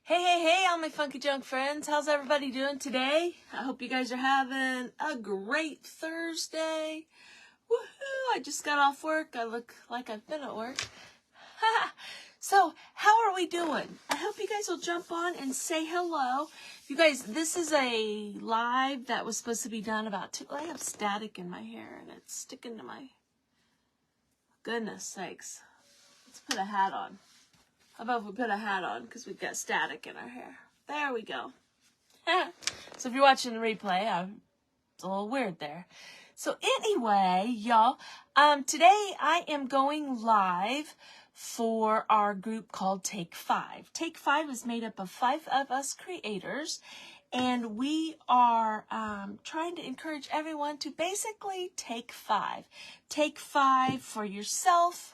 Hey, all my funky junk friends. How's everybody doing today? I hope you guys are having a great Thursday. Woohoo! I just got off work. I look like I've been at work. So, how are we doing? I hope you guys will jump on and say hello. You guys, this is a live that was supposed to be done about 2. I have static in my hair and it's sticking to my... Goodness sakes. Let's put a hat on. How about if we put a hat on because we've got static in our hair? There we go. So if you're watching the replay, it's a little weird there. So anyway, y'all, today I am going live for our group called Take 5. Take 5 is made up of 5 of us creators, and we are trying to encourage everyone to basically take 5. Take 5 for yourself,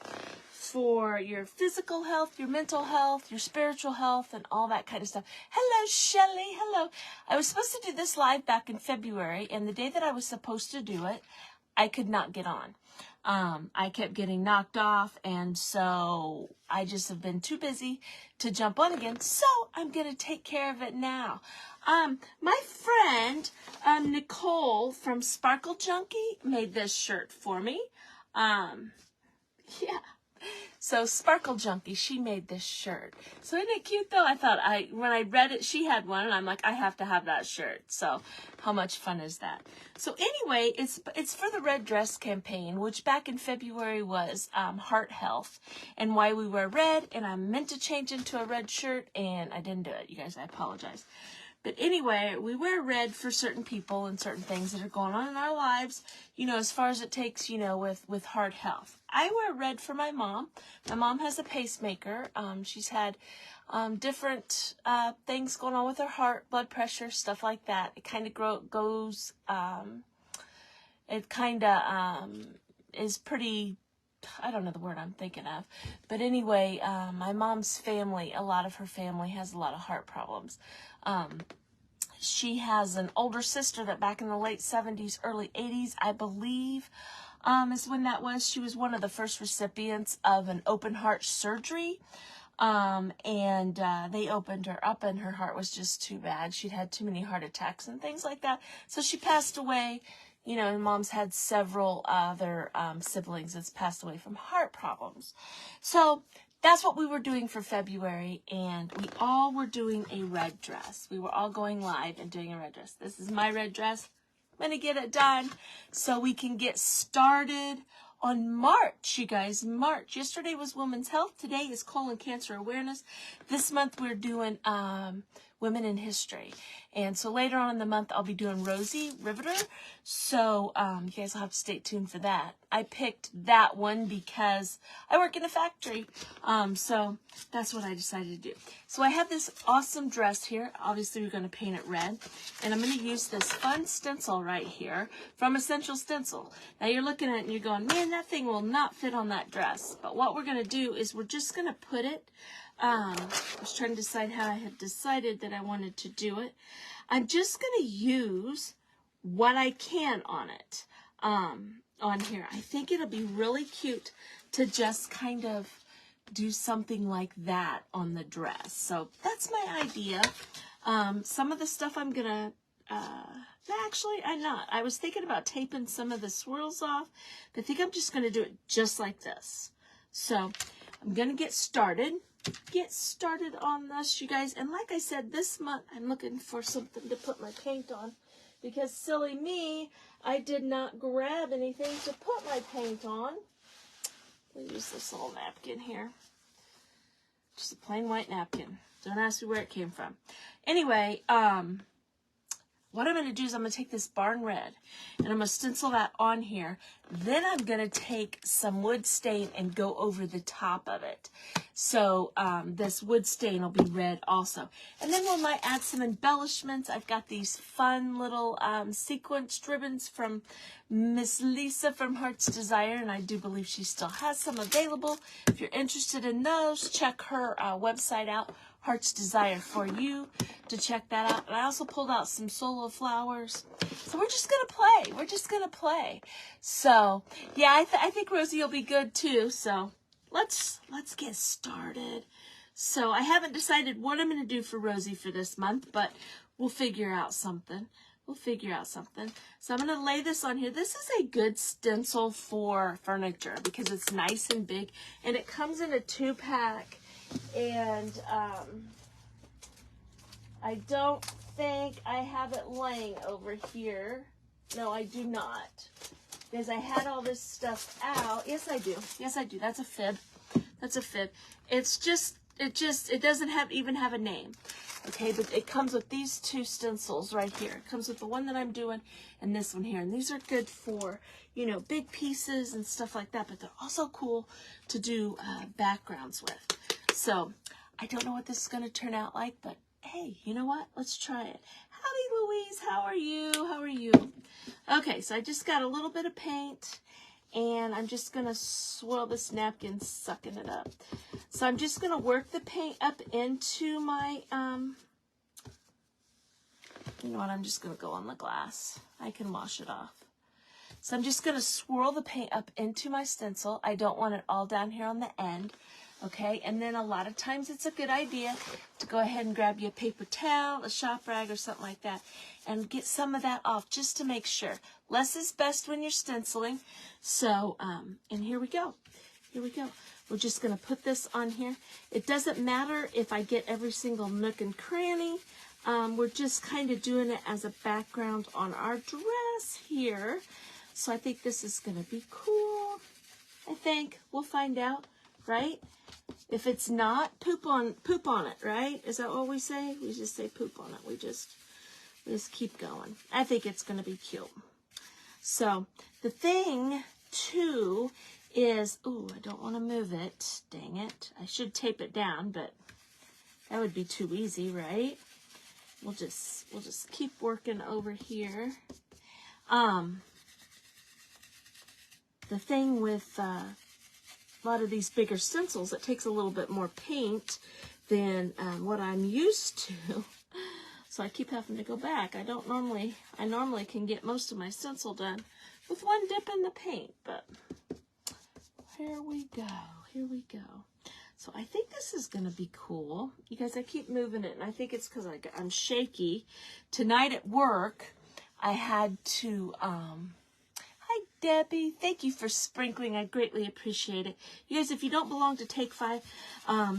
for your physical health, your mental health, your spiritual health, and all that kind of stuff. Hello, Shelly. Hello. I was supposed to do this live back in February, and the day that I was supposed to do it, I could not get on. I kept getting knocked off, and so I just have been too busy to jump on again, so I'm going to take care of it now. My friend, Nicole from Sparkle Junkie made this shirt for me. Yeah. So Sparkle Junkie, she made this shirt. So isn't it cute though? I thought when I read it, she had one and I'm like, I have to have that shirt. So how much fun is that? So anyway, it's for the Red Dress campaign, which back in February was heart health and why we wear red. And I meant to change into a red shirt and I didn't do it. You guys, I apologize. But anyway, we wear red for certain people and certain things that are going on in our lives, you know, as far as it takes, you know, with heart health. I wear red for my mom. My mom has a pacemaker. She's had different things going on with her heart, blood pressure, stuff like that. It kind of goes, it kind of is pretty... I don't know the word I'm thinking of. But anyway, my mom's family, a lot of her family has a lot of heart problems. She has an older sister that back in the late 70s, early 80s, I believe, is when that was. She was one of the first recipients of an open heart surgery. And they opened her up and her heart was just too bad. She'd had too many heart attacks and things like that. So she passed away. You know, and mom's had several other siblings that's passed away from heart problems. So that's what we were doing for February, and we all were doing a red dress. We were all going live and doing a red dress. This is my red dress. I'm going to get it done so we can get started on March, you guys. March. Yesterday was Women's Health. Today is Colon Cancer Awareness. This month we're doing Women in History. And so later on in the month, I'll be doing Rosie Riveter. So you guys will have to stay tuned for that. I picked that one because I work in a factory. So that's what I decided to do. So I have this awesome dress here. Obviously, we're going to paint it red. And I'm going to use this fun stencil right here from Essential Stencil. Now you're looking at it and you're going, man, that thing will not fit on that dress. But what we're going to do is we're just going to put it... I was trying to decide how I had decided that I wanted to do it. I'm just going to use what I can on it, on here. I think it'll be really cute to just kind of do something like that on the dress. So that's my idea. Some of the stuff I'm going to, actually, I'm not. I was thinking about taping some of the swirls off, but I think I'm just going to do it just like this. So I'm going to get started on this, you guys. And like I said, this month I'm looking for something to put my paint on because silly me, I did not grab anything to put my paint on. I'll use this little napkin here. Just a plain white napkin. Don't ask me where it came from. Anyway, what I'm going to do is I'm going to take this Barn Red and I'm going to stencil that on here. Then I'm going to take some wood stain and go over the top of it. So this wood stain will be red also. And then we might add some embellishments. I've got these fun little sequenced ribbons from Miss Lisa from Heart's Desire. And I do believe she still has some available. If you're interested in those, check her website out. Heart's Desire for you to check that out. And I also pulled out some solo flowers. So we're just going to play. We're just going to play. So, yeah, I think Rosie will be good too. So let's get started. So I haven't decided what I'm going to do for Rosie for this month, but we'll figure out something. We'll figure out something. So I'm going to lay this on here. This is a good stencil for furniture because it's nice and big. And it comes in a 2-pack. And I don't think I have it laying over here. No, I do not. Because I had all this stuff out. Yes, I do. Yes, I do. That's a fib. That's a fib. It's just, it doesn't even have a name. Okay, but it comes with these 2 stencils right here. It comes with the one that I'm doing and this one here. And these are good for, you know, big pieces and stuff like that. But they're also cool to do backgrounds with. So I don't know what this is going to turn out like, but hey, you know what? Let's try it. Howdy, Louise. How are you? How are you? Okay, so I just got a little bit of paint. And I'm just going to swirl this napkin, sucking it up. So I'm just going to work the paint up into my, you know what, I'm just going to go on the glass. I can wash it off. So I'm just going to swirl the paint up into my stencil. I don't want it all down here on the end. Okay, and then a lot of times it's a good idea to go ahead and grab you a paper towel, a shop rag, or something like that, and get some of that off just to make sure. Less is best when you're stenciling. So, and here we go. Here we go. We're just going to put this on here. It doesn't matter if I get every single nook and cranny. We're just kind of doing it as a background on our dress here. So I think this is going to be cool. I think. We'll find out, right? If it's not, poop on it, right? Is that what we say? We just say poop on it. We just keep going. I think it's going to be cute. So the thing too is, ooh, I don't want to move it. Dang it. I should tape it down, but that would be too easy, right? We'll just keep working over here. The thing with a lot of these bigger stencils, it takes a little bit more paint than what I'm used to. So I keep having to go back. I normally can get most of my stencil done with one dip in the paint, but here we go. Here we go. So I think this is going to be cool. You guys, I keep moving it, and I think it's because I'm shaky. Tonight at work, I had to, hi, Debbie. Thank you for sprinkling. I greatly appreciate it. You guys, if you don't belong to Take 5,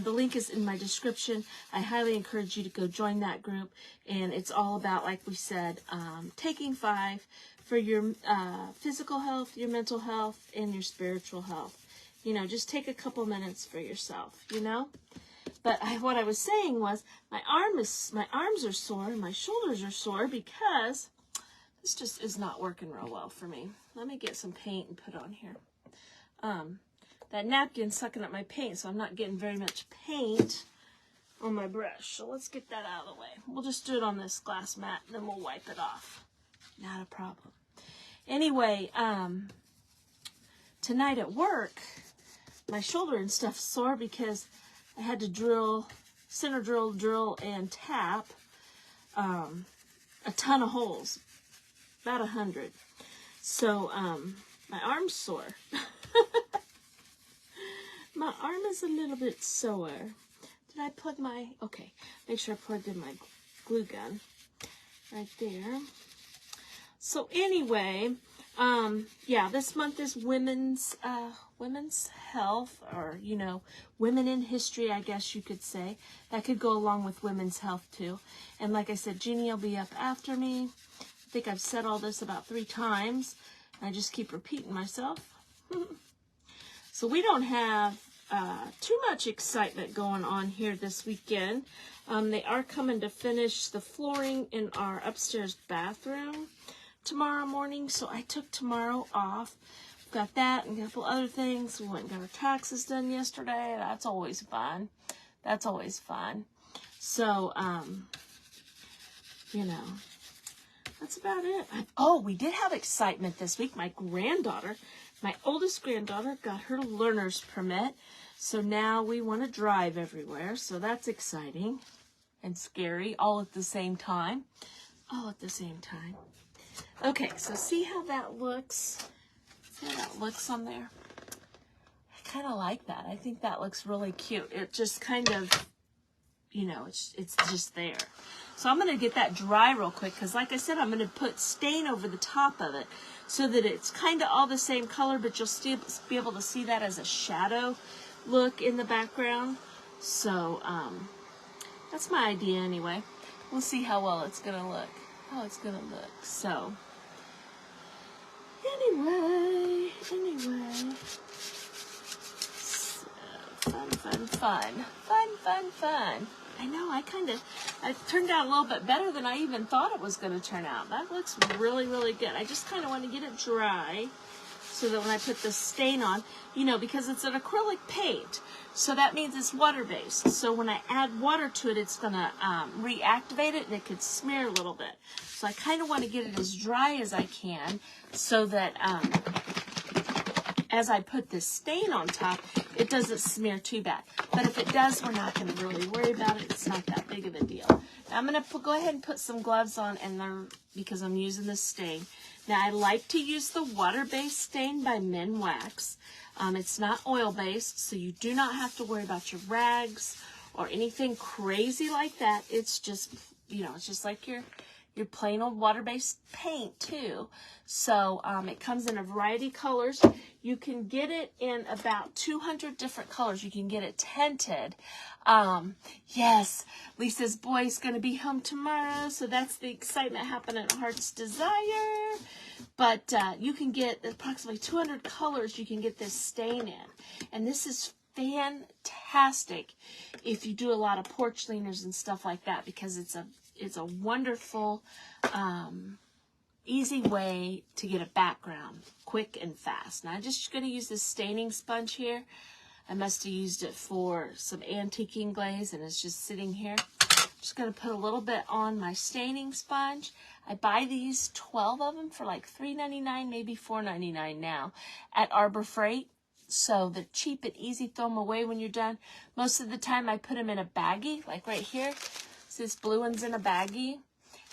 the link is in my description. I highly encourage you to go join that group. And it's all about, like we said, taking 5 for your physical health, your mental health, and your spiritual health. You know, just take a couple minutes for yourself, you know? But what I was saying was my arms are sore and my shoulders are sore because this just is not working real well for me. Let me get some paint and put on here. That napkin's sucking up my paint, so I'm not getting very much paint on my brush. So let's get that out of the way. We'll just do it on this glass mat, and then we'll wipe it off. Not a problem. Anyway, tonight at work, my shoulder and stuff's sore because I had to center drill, and tap a ton of holes. About 100. So, my arm's sore. My arm is a little bit sore. Did I plug my, okay, make sure I plugged in my glue gun right there. So anyway, yeah, this month is women's health, or, you know, women in history, I guess you could say. That could go along with women's health too. And like I said, Jeannie will be up after me. I think I've said all this about 3 times. I just keep repeating myself. So we don't have too much excitement going on here this weekend. They are coming to finish the flooring in our upstairs bathroom tomorrow morning. So I took tomorrow off. Got that and a couple other things. We went and got our taxes done yesterday. That's always fun. That's always fun. So, you know, that's about it. Oh, we did have excitement this week. My oldest granddaughter got her learner's permit. So now we want to drive everywhere. So that's exciting and scary all at the same time. All at the same time. Okay, so see how that looks? See how that looks on there? I kind of like that. I think that looks really cute. It just kind of you know, it's just there. So I'm going to get that dry real quick because, like I said, I'm going to put stain over the top of it so that it's kind of all the same color, but you'll still be able to see that as a shadow look in the background. So that's my idea anyway. We'll see how well it's going to look. So anyway. Fun. I know, it turned out a little bit better than I even thought it was going to turn out. That looks really, really good. I just kind of want to get it dry so that when I put the stain on, you know, because it's an acrylic paint, so that means it's water-based. So when I add water to it, it's going to reactivate it, and it could smear a little bit. So I kind of want to get it as dry as I can so that as I put this stain on top, it doesn't smear too bad. But if it does, we're not going to really worry about it. It's not that big of a deal. Now I'm going to go ahead and put some gloves on, and because I'm using this stain. Now I like to use the water-based stain by Minwax. It's not oil-based, so you do not have to worry about your rags or anything crazy like that. It's just, you know, it's just like your plain old water-based paint too. So it comes in a variety of colors. You can get it in about 200 different colors. You can get it tinted. Yes, Lisa's boy's going to be home tomorrow, so that's the excitement happening at Heart's Desire. But you can get approximately 200 colors you can get this stain in. And this is fantastic if you do a lot of porch cleaners and stuff like that, because it's a wonderful, easy way to get a background quick and fast. Now I'm just going to use this staining sponge here. I must have used it for some antiquing glaze, and it's just sitting here. Just going to put a little bit on my staining sponge. I buy these 12 of them for like $3.99, maybe $4.99 now at Arbor Freight. So they're cheap and easy. Throw them away when you're done. Most of the time I put them in a baggie, like right here. So this blue one's in a baggie.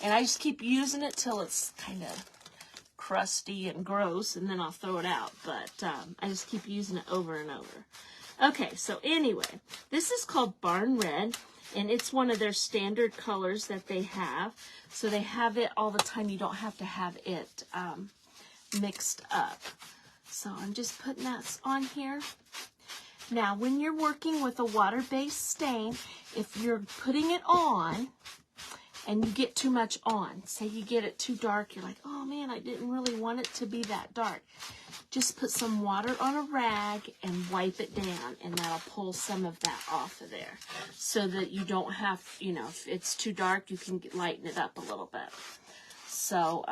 And I just keep using it till it's kind of crusty and gross, and then I'll throw it out. But I just keep using it over and over. Okay, so anyway, this is called Barn Red, and it's one of their standard colors that they have. So they have it all the time. You don't have to have it mixed up. So I'm just putting that on here. Now, when you're working with a water-based stain, if you're putting it on and you get too much on, say you get it too dark, you're like, oh man, I didn't really want it to be that dark. Just put some water on a rag and wipe it down, and that'll pull some of that off of there so that you don't have, you know, if it's too dark, you can lighten it up a little bit. So,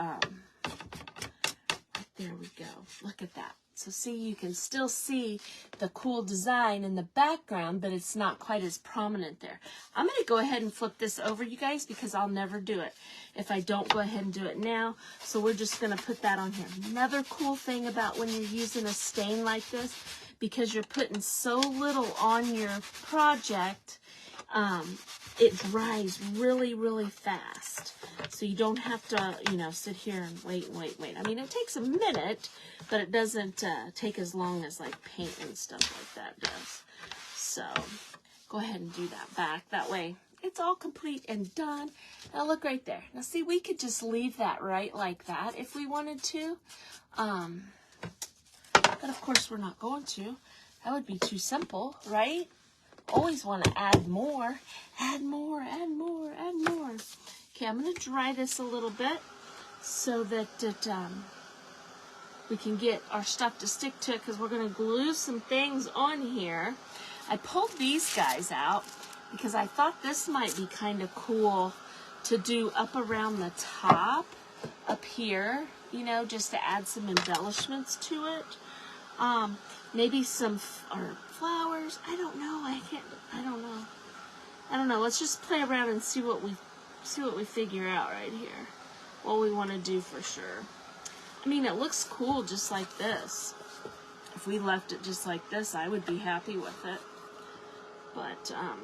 there we go. Look at that. So see, you can still see the cool design in the background, but it's not quite as prominent there. I'm going to go ahead and flip this over, you guys, because I'll never do it if I don't go ahead and do it now. So we're just going to put that on here. Another cool thing about when you're using a stain like this, because you're putting so little on your project, it dries really, really fast. So you don't have to, you know, sit here and wait. I mean, it takes a minute, but it doesn't take as long as like paint and stuff like that does. So go ahead and do that back. That way it's all complete and done. Now look right there. Now see, we could just leave that right like that if we wanted to. But of course we're not going to. That would be too simple, right? Always want to add more. Okay, I'm going to dry this a little bit so that we can get our stuff to stick to it, because we're going to glue some things on here. I pulled these guys out because I thought this might be kind of cool to do up around the top up here, you know, just to add some embellishments to it. Maybe some flowers. I don't know. I don't know. Let's just play around and see what we figure out right here. What we want to do for sure. I mean, it looks cool just like this. If we left it just like this, I would be happy with it. But I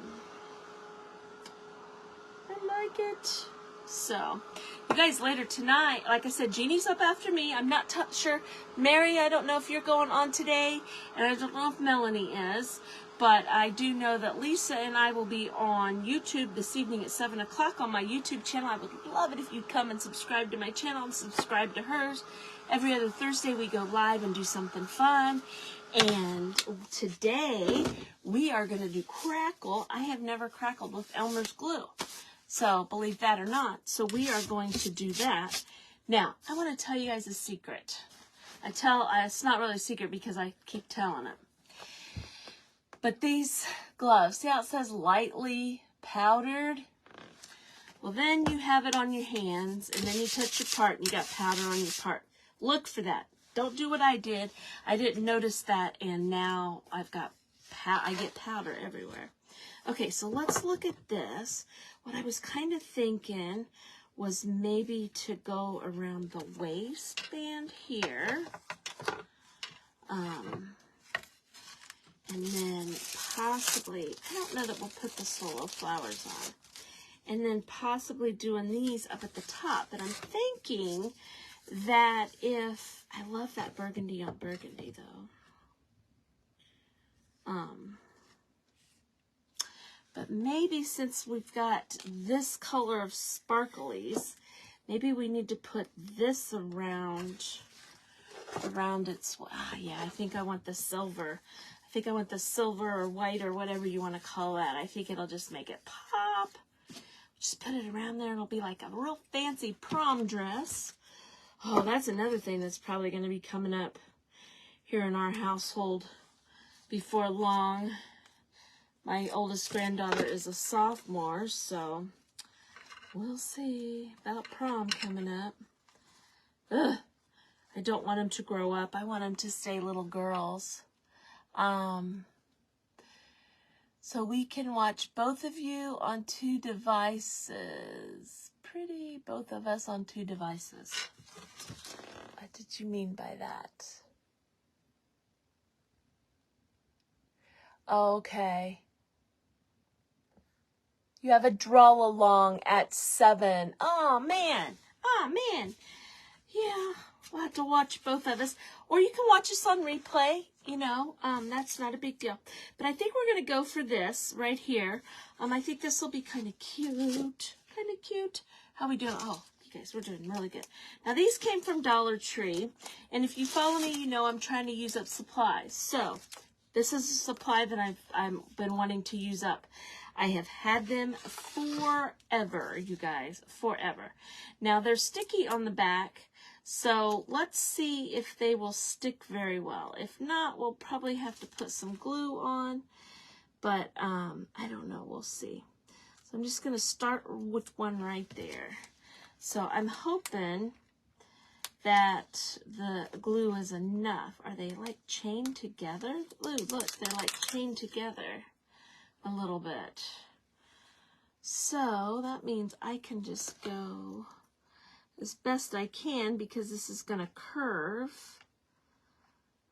like it. So, you guys, later tonight, like I said, Jeannie's up after me. I'm not sure. Mary, I don't know if you're going on today, and I don't know if Melanie is. But I do know that Lisa and I will be on YouTube this evening at 7 o'clock on my YouTube channel. I would love it if you'd come and subscribe to my channel and subscribe to hers. Every other Thursday we go live and do something fun. And today we are going to do crackle. I have never crackled with Elmer's glue. So believe that or not. So we are going to do that. Now, I want to tell you guys a secret. It's not really a secret because I keep telling it. But these gloves, see how it says lightly powdered? Well, then you have it on your hands, and then you touch your part, and you got powder on your part. Look for that. Don't do what I did. I didn't notice that, and now I get powder everywhere. Okay, so let's look at this. What I was kind of thinking was maybe to go around the waistband here. And then possibly, I don't know that we'll put the solo flowers on. And then possibly doing these up at the top. But I'm thinking that if, I love that burgundy on burgundy though. But maybe since we've got this color of sparklies, maybe we need to put this around its, yeah, I think I want the silver. I think I want the silver or white or whatever you want to call that. I think it'll just make it pop. Just put it around there and it'll be like a real fancy prom dress. Oh, that's another thing that's probably going to be coming up here in our household before long. My oldest granddaughter is a sophomore, so we'll see about prom coming up. Ugh. I don't want them to grow up. I want them to stay little girls. So we can watch both of you on 2 devices. Pretty, both of us on 2 devices. What did you mean by that? Okay. You have a draw along at 7. Oh, man. Oh, man. Yeah, we'll have to watch both of us. Or you can watch us on replay, you know. That's not a big deal. But I think we're going to go for this right here. I think this will be kind of cute. Kind of cute. How we doing? Oh, you guys, we're doing really good. Now, these came from Dollar Tree. And if you follow me, you know I'm trying to use up supplies. So, this is a supply that I've been wanting to use up. I have had them forever, you guys, forever. Now, they're sticky on the back, so let's see if they will stick very well. If not, we'll probably have to put some glue on, but I don't know. We'll see. So I'm just going to start with one right there. So I'm hoping that the glue is enough. Are they like chained together? Ooh, look, they're like chained together a little bit. So that means I can just go as best I can because this is going to curve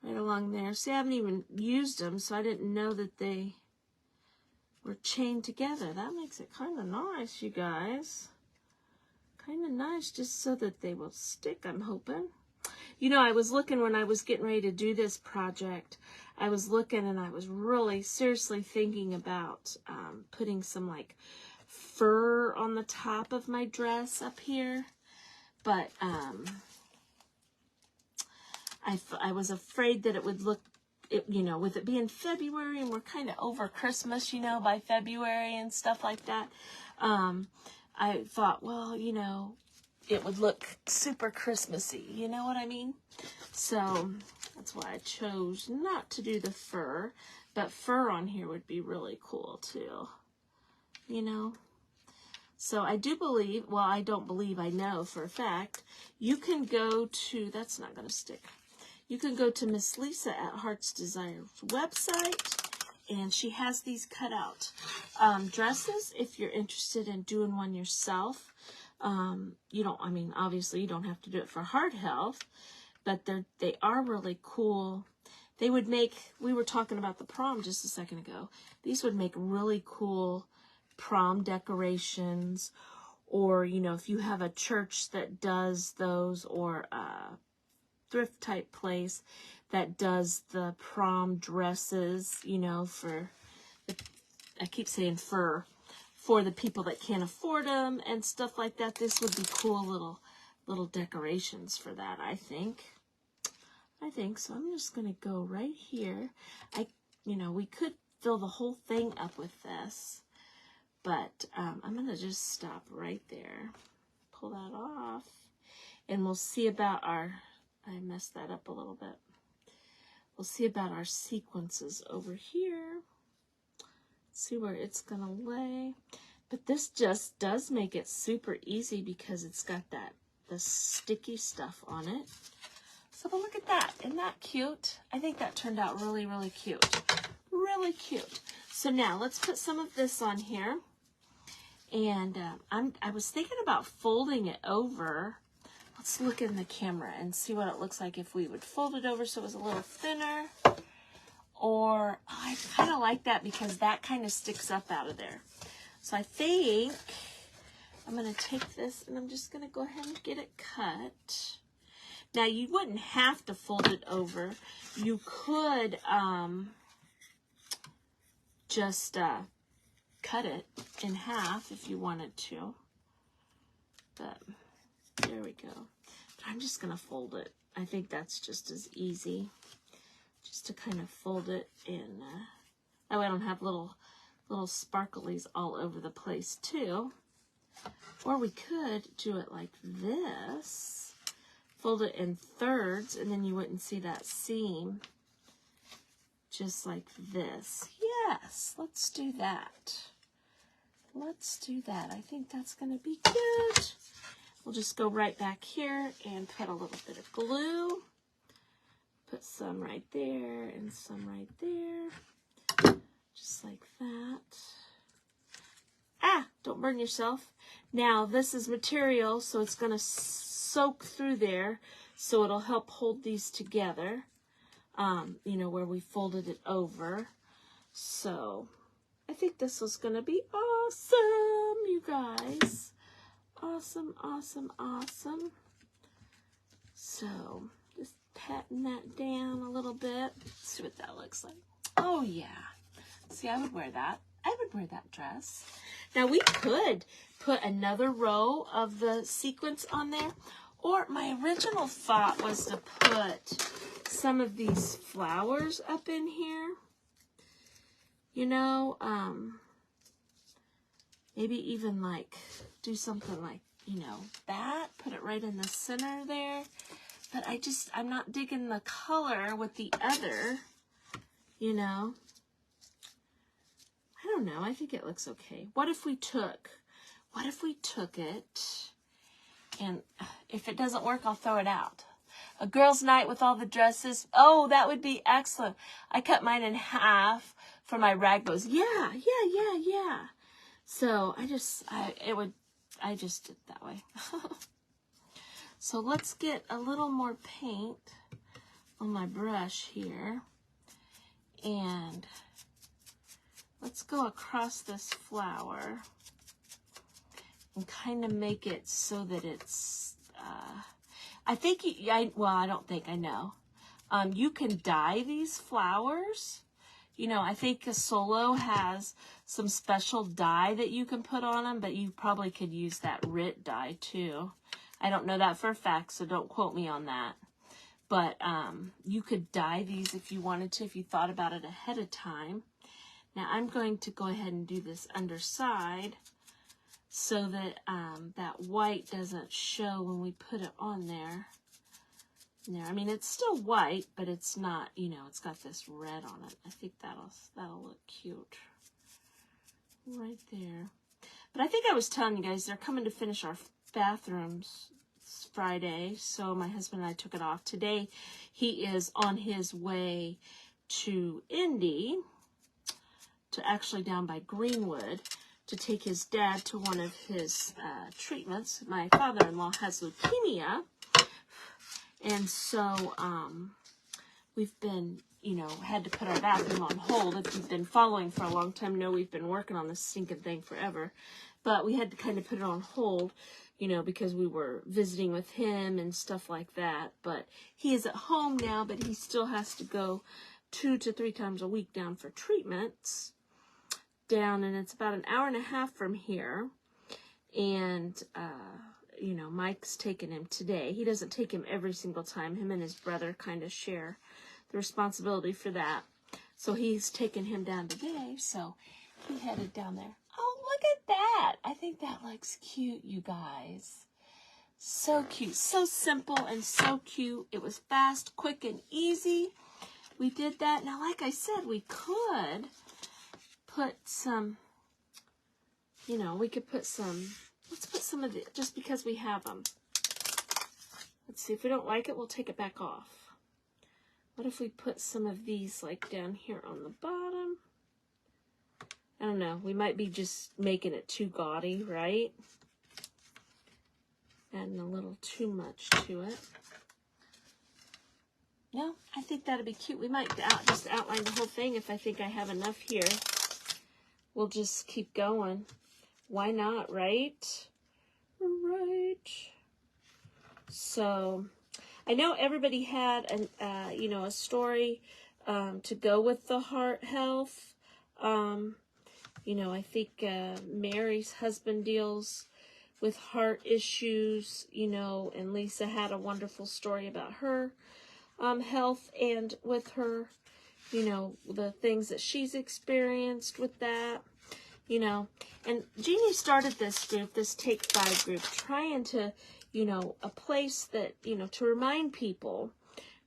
right along there. See, I haven't even used them, so I didn't know that they were chained together. That makes it kind of nice, you guys. Kind of nice just so that they will stick, I'm hoping. You know, I was looking when I was getting ready to do this project. I was looking and I was really seriously thinking about putting some like fur on the top of my dress up here. But I was afraid that it would look, you know, with it being February and we're kind of over Christmas, you know, by February and stuff like that. I thought, well, you know, it would look super Christmassy, you know what I mean? So that's why I chose not to do the fur, but fur on here would be really cool too, you know? So I do believe, well, I don't believe, I know for a fact, you can go to, that's not going to stick. You can go to Miss Lisa at Heart's Desire's website, and she has these cut out dresses if you're interested in doing one yourself. You don't, I mean, obviously you don't have to do it for heart health, but they are really cool. They would make, we were talking about the prom just a second ago. These would make really cool prom decorations, or, you know, if you have a church that does those, or a thrift type place that does the prom dresses, you know, for I keep saying for the people that can't afford them and stuff like that. This would be cool little decorations for that, I think. So. I'm just going to go right here. We could fill the whole thing up with this, but I'm going to just stop right there. Pull that off, and we'll see about I messed that up a little bit. We'll see about our sequences over here. See where it's going to lay. But this just does make it super easy because it's got the sticky stuff on it. So but look at that. Isn't that cute? I think that turned out really, really cute. Really cute. So now let's put some of this on here. And I was thinking about folding it over. Let's look in the camera and see what it looks like if we would fold it over so it was a little thinner. Or I kind of like that because that kind of sticks up out of there. So I think I'm going to take this and I'm just going to go ahead and get it cut. Now you wouldn't have to fold it over. You could just cut it in half if you wanted to. But there we go. But I'm just going to fold it. I think that's just as easy. Just to kind of fold it in. That way I don't have little sparklies all over the place too. Or we could do it like this. Fold it in thirds and then you wouldn't see that seam. Just like this. Yes, let's do that. Let's do that. I think that's going to be good. We'll just go right back here and put a little bit of glue. Put some right there and some right there. Just like that. Ah, don't burn yourself. Now this is material, so it's going to soak through there. So it'll help hold these together. Where we folded it over. So I think this was going to be awesome, you guys. Awesome, awesome, awesome. So just patting that down a little bit. Let's see what that looks like. Oh, yeah. See, I would wear that. I would wear that dress. Now, we could put another row of the sequins on there. Or my original thought was to put some of these flowers up in here. Maybe even like do something like, that. Put it right in the center there. But I'm not digging the color with the other, I don't know. I think it looks okay. What if we took it, and if it doesn't work, I'll throw it out. A girls' night with all the dresses. Oh, that would be excellent. I cut mine in half for my rag bows. Yeah. So I just did it that way. So let's get a little more paint on my brush here. And let's go across this flower and kind of make it so that it's, I know. You can dye these flowers. I think Solo has some special dye that you can put on them, but you probably could use that RIT dye too. I don't know that for a fact, so don't quote me on that. But you could dye these if you wanted to, if you thought about it ahead of time. Now I'm going to go ahead and do this underside so that that white doesn't show when we put it on there. I mean, it's still white, but it's not, it's got this red on it. I think that'll look cute right there. But I think I was telling you guys, they're coming to finish our bathrooms Friday, so my husband and I took it off. Today, he is on his way to Indy, to actually down by Greenwood, to take his dad to one of his treatments. My father-in-law has leukemia, and so we've been, had to put our bathroom on hold. If you've been following for a long time, know we've been working on this stinking thing forever. But we had to kind of put it on hold, because we were visiting with him and stuff like that. But he is at home now, but he still has to go 2 to 3 times a week down for treatments. down, and it's about an hour and a half from here. And, you know, Mike's taking him today. He doesn't take him every single time. Him and his brother kind of share the responsibility for that. So he's taking him down today. So he headed down there. Oh, look at that. I think that looks cute, you guys. So cute. So simple and so cute. It was fast, quick, and easy. We did that. Now, like I said, we could put some, you know, we could put some, let's put some of it, just because we have them. Let's see, if we don't like it, we'll take it back off. What if we put some of these, like, down here on the bottom? I don't know, we might be just making it too gaudy, right? Adding a little too much to it. No, I think that'd be cute. We might just outline the whole thing if I think I have enough here. We'll just keep going. Why not, right? Right. So, I know everybody had you know, a story to go with the heart health. You know, I think Mary's husband deals with heart issues, you know, and Lisa had a wonderful story about her health and with her, you know, the things that she's experienced with that, you know. And Jeannie started this group, this Take 5 group, trying to, you know, a place that, you know, to remind people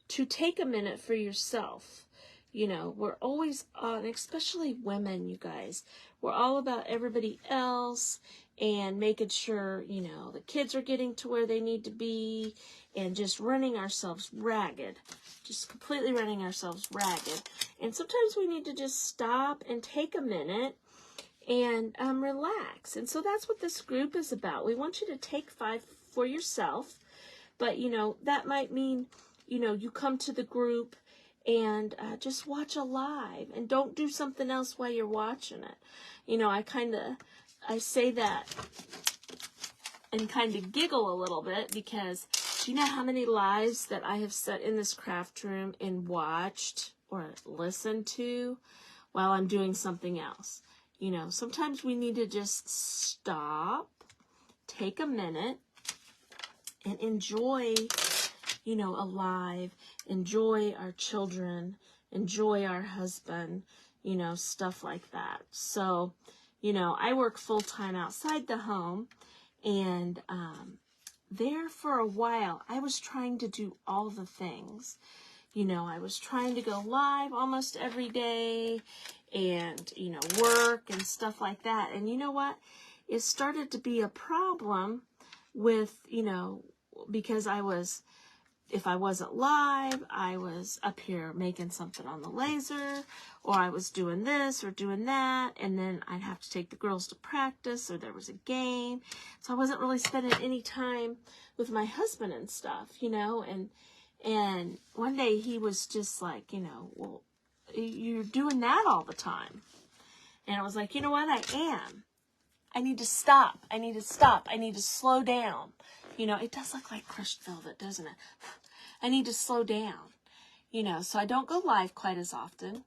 to take a minute for yourself. You know, we're always on, especially women, you guys, we're all about everybody else and making sure, you know, the kids are getting to where they need to be and just running ourselves ragged, just completely running ourselves ragged. And sometimes we need to just stop and take a minute and relax. And so that's what this group is about. We want you to take 5 for yourself, but, you know, that might mean, you know, you come to the group and just watch a live and don't do something else while you're watching it. You know, I say that and kind of giggle a little bit because do you know how many lives that I have sat in this craft room and watched or listened to while I'm doing something else? You know, sometimes we need to just stop, take a minute, and enjoy, you know, a live, enjoy our children, enjoy our husband, you know, stuff like that. So, you know, I work full-time outside the home, and there for a while, I was trying to do all the things. You know, I was trying to go live almost every day and, you know, work and stuff like that. And you know what? It started to be a problem with, you know, because if I wasn't live, I was up here making something on the laser, or I was doing this or doing that, and then I'd have to take the girls to practice, or there was a game. So I wasn't really spending any time with my husband and stuff, you know, and one day he was just like, you know, well, you're doing that all the time. And I was like, you know what, I am. I need to stop. I need to stop. I need to slow down. You know, it does look like crushed velvet, doesn't it? I need to slow down, you know, so I don't go live quite as often.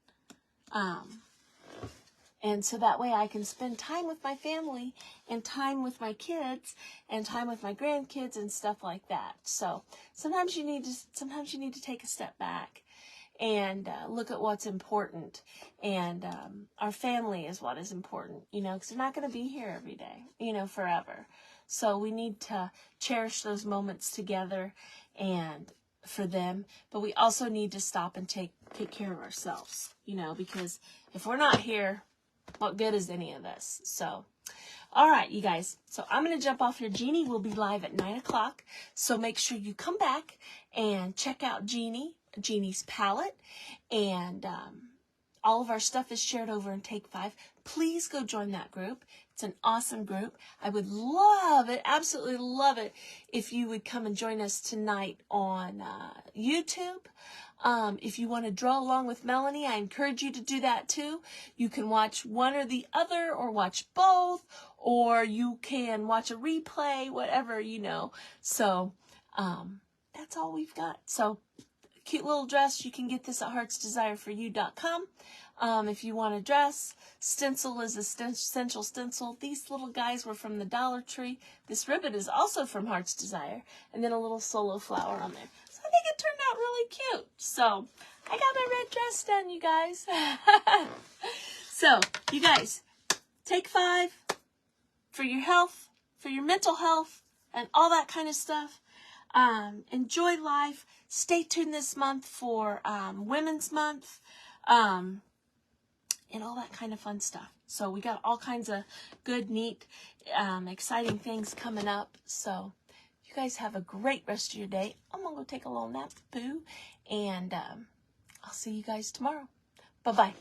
And so that way I can spend time with my family and time with my kids and time with my grandkids and stuff like that. So sometimes you need to take a step back and look at what's important. And our family is what is important, you know, because they're not going to be here every day, you know, forever. So we need to cherish those moments together and for them, but we also need to stop and take care of ourselves, you know, because if we're not here, what good is any of this? So, all right, you guys. So I'm going to jump off here. Jeannie will be live at 9 o'clock. So make sure you come back and check out Jeannie's palette. And all of our stuff is shared over in Take 5. Please go join that group. It's an awesome group. I would love it, absolutely love it, if you would come and join us tonight on YouTube. If you want to draw along with Melanie, I encourage you to do that too. You can watch one or the other, or watch both, or you can watch a replay, whatever, you know. So that's all we've got. So cute little dress. You can get this at heartsdesireforyou.com. If you want a dress, stencil is essential stencil. These little guys were from the Dollar Tree. This ribbon is also from Heart's Desire. And then a little solo flower on there. So I think it turned out really cute. So I got my red dress done, you guys. So, you guys, take 5 for your health, for your mental health, and all that kind of stuff. Enjoy life. Stay tuned this month for Women's Month. And all that kind of fun stuff. So we got all kinds of good, neat, exciting things coming up. So you guys have a great rest of your day. I'm going to go take a little nap, Pooh. And I'll see you guys tomorrow. Bye-bye.